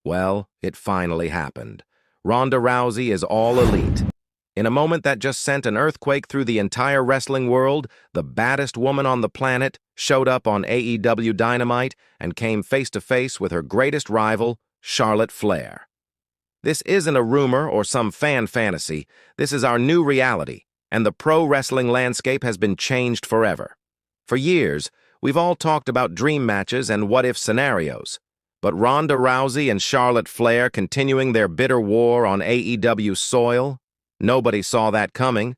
Well, it finally happened. Ronda Rousey is all elite. In a moment that just sent an earthquake through the entire wrestling world, the baddest woman on the planet showed up on AEW Dynamite and came face-to-face with her greatest rival, Charlotte Flair. This isn't a rumor or some fan fantasy. This is our new reality, and the pro wrestling landscape has been changed forever. For years, we've all talked about dream matches and what-if scenarios. But Ronda Rousey and Charlotte Flair continuing their bitter war on AEW soil? Nobody saw that coming.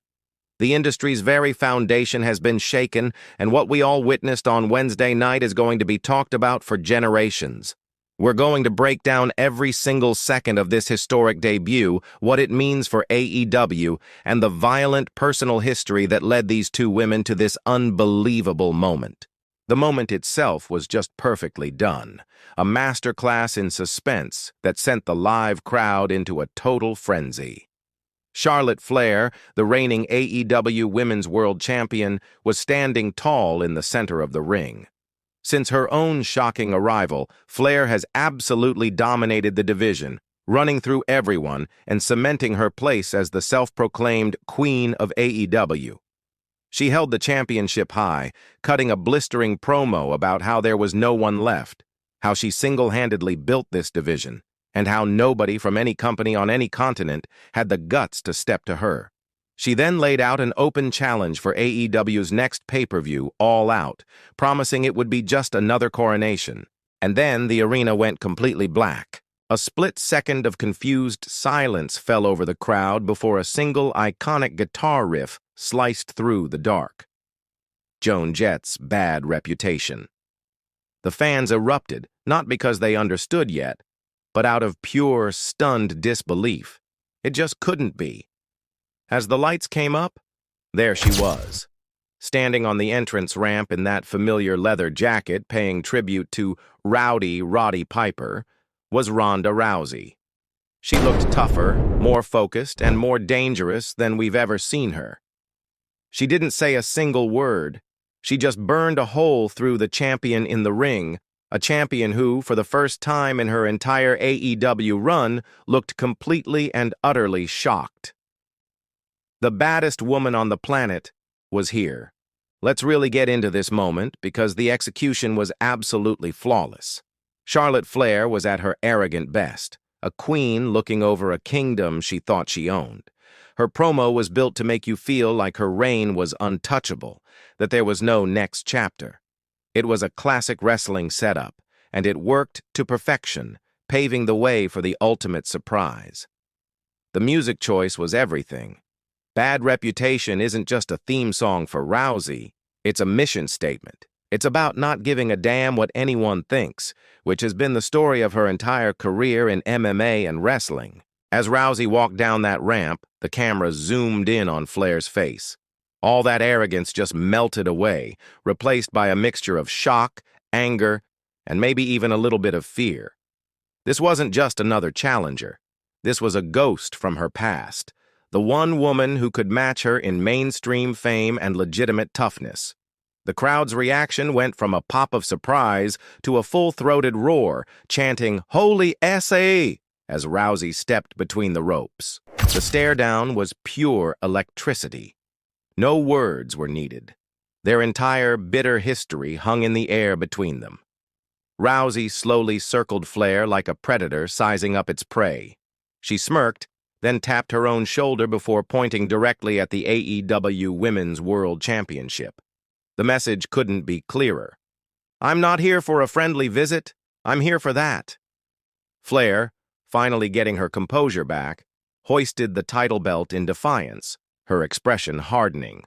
The industry's very foundation has been shaken, and what we all witnessed on Wednesday night is going to be talked about for generations. We're going to break down every single second of this historic debut, what it means for AEW, and the violent personal history that led these two women to this unbelievable moment. The moment itself was just perfectly done, a masterclass in suspense that sent the live crowd into a total frenzy. Charlotte Flair, the reigning AEW Women's World Champion, was standing tall in the center of the ring. Since her own shocking arrival, Flair has absolutely dominated the division, running through everyone and cementing her place as the self-proclaimed Queen of AEW. She held the championship high, cutting a blistering promo about how there was no one left, how she single-handedly built this division, and how nobody from any company on any continent had the guts to step to her. She then laid out an open challenge for AEW's next pay-per-view, All Out, promising it would be just another coronation. And then the arena went completely black. A split second of confused silence fell over the crowd before a single iconic guitar riff sliced through the dark. Joan Jett's bad reputation. The fans erupted, not because they understood yet, but out of pure, stunned disbelief. It just couldn't be. As the lights came up, there she was, standing on the entrance ramp in that familiar leather jacket paying tribute to Rowdy Roddy Piper, was Ronda Rousey. She looked tougher, more focused, and more dangerous than we've ever seen her. She didn't say a single word. She just burned a hole through the champion in the ring, a champion who, for the first time in her entire AEW run, looked completely and utterly shocked. The baddest woman on the planet was here. Let's really get into this moment because the execution was absolutely flawless. Charlotte Flair was at her arrogant best, a queen looking over a kingdom she thought she owned. Her promo was built to make you feel like her reign was untouchable, that there was no next chapter. It was a classic wrestling setup, and it worked to perfection, paving the way for the ultimate surprise. The music choice was everything. Bad Reputation isn't just a theme song for Rousey, it's a mission statement. It's about not giving a damn what anyone thinks, which has been the story of her entire career in MMA and wrestling. As Rousey walked down that ramp, the camera zoomed in on Flair's face. All that arrogance just melted away, replaced by a mixture of shock, anger, and maybe even a little bit of fear. This wasn't just another challenger. This was a ghost from her past, the one woman who could match her in mainstream fame and legitimate toughness. The crowd's reaction went from a pop of surprise to a full-throated roar, chanting, "Holy S.A.!" as Rousey stepped between the ropes. The stare-down was pure electricity. No words were needed. Their entire bitter history hung in the air between them. Rousey slowly circled Flair like a predator sizing up its prey. She smirked, then tapped her own shoulder before pointing directly at the AEW Women's World Championship. The message couldn't be clearer. "I'm not here for a friendly visit. I'm here for that." Flair, finally getting her composure back, hoisted the title belt in defiance, her expression hardening.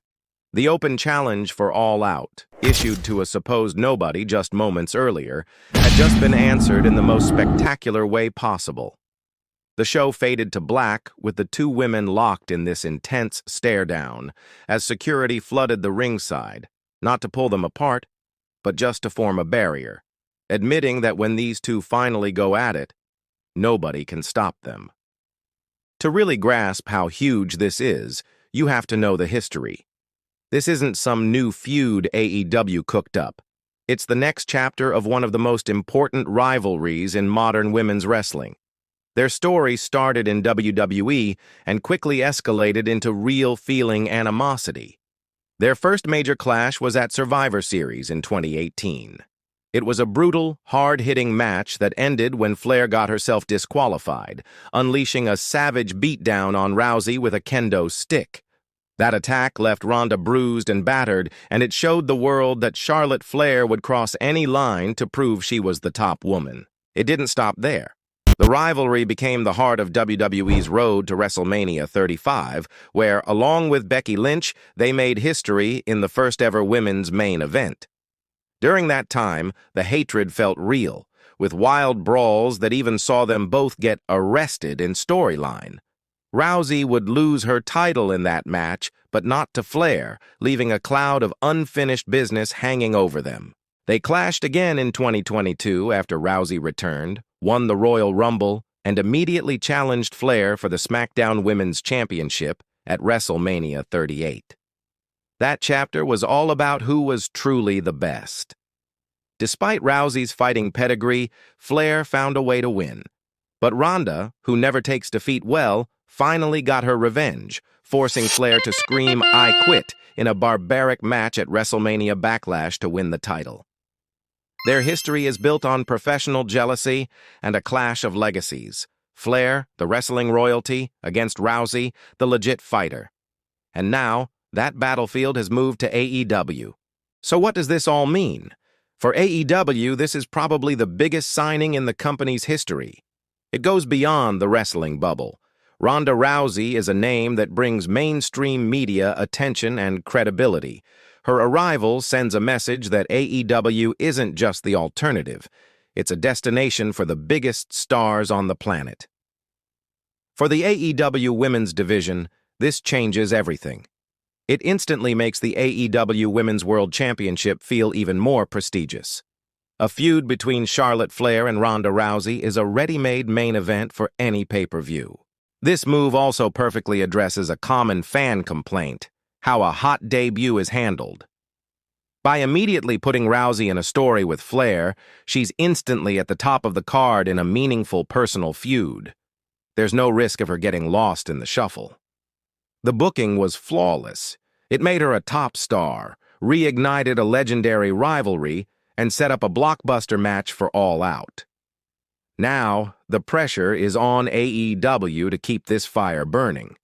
The open challenge for All Out, issued to a supposed nobody just moments earlier, had just been answered in the most spectacular way possible. The show faded to black with the two women locked in this intense stare-down as security flooded the ringside, not to pull them apart, but just to form a barrier, admitting that when these two finally go at it, nobody can stop them. To really grasp how huge this is, you have to know the history. This isn't some new feud AEW cooked up. It's the next chapter of one of the most important rivalries in modern women's wrestling. Their story started in WWE and quickly escalated into real-feeling animosity. Their first major clash was at Survivor Series in 2018. It was a brutal, hard-hitting match that ended when Flair got herself disqualified, unleashing a savage beatdown on Rousey with a kendo stick. That attack left Ronda bruised and battered, and it showed the world that Charlotte Flair would cross any line to prove she was the top woman. It didn't stop there. The rivalry became the heart of WWE's road to WrestleMania 35, where, along with Becky Lynch, they made history in the first-ever women's main event. During that time, the hatred felt real, with wild brawls that even saw them both get arrested in storyline. Rousey would lose her title in that match, but not to Flair, leaving a cloud of unfinished business hanging over them. They clashed again in 2022 after Rousey returned, won the Royal Rumble, and immediately challenged Flair for the SmackDown Women's Championship at WrestleMania 38. That chapter was all about who was truly the best. Despite Rousey's fighting pedigree, Flair found a way to win. But Ronda, who never takes defeat well, finally got her revenge, forcing Flair to scream, "I quit," in a barbaric match at WrestleMania Backlash to win the title. Their history is built on professional jealousy and a clash of legacies. Flair, the wrestling royalty, against Rousey, the legit fighter. And now, that battlefield has moved to AEW. So what does this all mean? For AEW, this is probably the biggest signing in the company's history. It goes beyond the wrestling bubble. Ronda Rousey is a name that brings mainstream media attention and credibility. Her arrival sends a message that AEW isn't just the alternative. It's a destination for the biggest stars on the planet. For the AEW women's division, this changes everything. It instantly makes the AEW Women's World Championship feel even more prestigious. A feud between Charlotte Flair and Ronda Rousey is a ready-made main event for any pay-per-view. This move also perfectly addresses a common fan complaint: how a hot debut is handled. By immediately putting Rousey in a story with Flair, she's instantly at the top of the card in a meaningful personal feud. There's no risk of her getting lost in the shuffle. The booking was flawless. It made her a top star, reignited a legendary rivalry, and set up a blockbuster match for All Out. Now, the pressure is on AEW to keep this fire burning.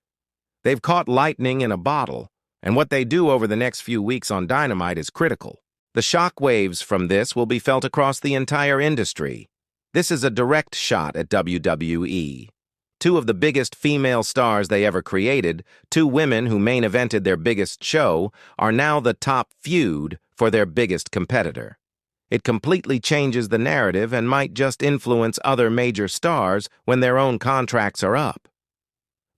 They've caught lightning in a bottle, and what they do over the next few weeks on Dynamite is critical. The shockwaves from this will be felt across the entire industry. This is a direct shot at WWE. Two of the biggest female stars they ever created, two women who main evented their biggest show, are now the top feud for their biggest competitor. It completely changes the narrative and might just influence other major stars when their own contracts are up.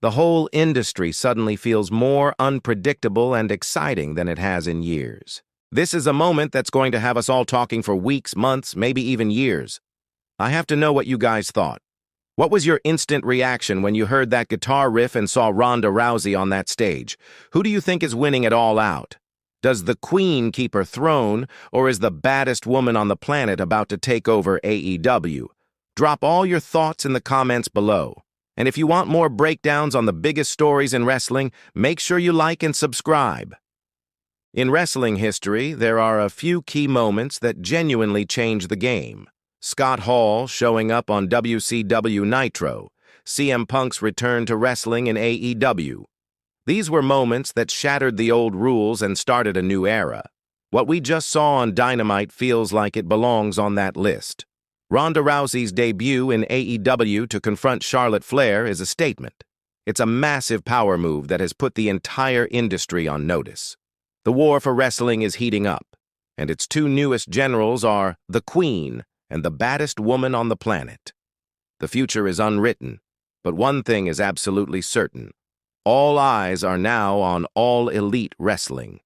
The whole industry suddenly feels more unpredictable and exciting than it has in years. This is a moment that's going to have us all talking for weeks, months, maybe even years. I have to know what you guys thought. What was your instant reaction when you heard that guitar riff and saw Ronda Rousey on that stage? Who do you think is winning it all out? Does the Queen keep her throne, or is the baddest woman on the planet about to take over AEW? Drop all your thoughts in the comments below. And if you want more breakdowns on the biggest stories in wrestling, make sure you like and subscribe. In wrestling history, there are a few key moments that genuinely change the game. Scott Hall showing up on WCW Nitro, CM Punk's return to wrestling in AEW. These were moments that shattered the old rules and started a new era. What we just saw on Dynamite feels like it belongs on that list. Ronda Rousey's debut in AEW to confront Charlotte Flair is a statement. It's a massive power move that has put the entire industry on notice. The war for wrestling is heating up, and its two newest generals are the Queen and the baddest woman on the planet. The future is unwritten, but one thing is absolutely certain. All eyes are now on All Elite Wrestling.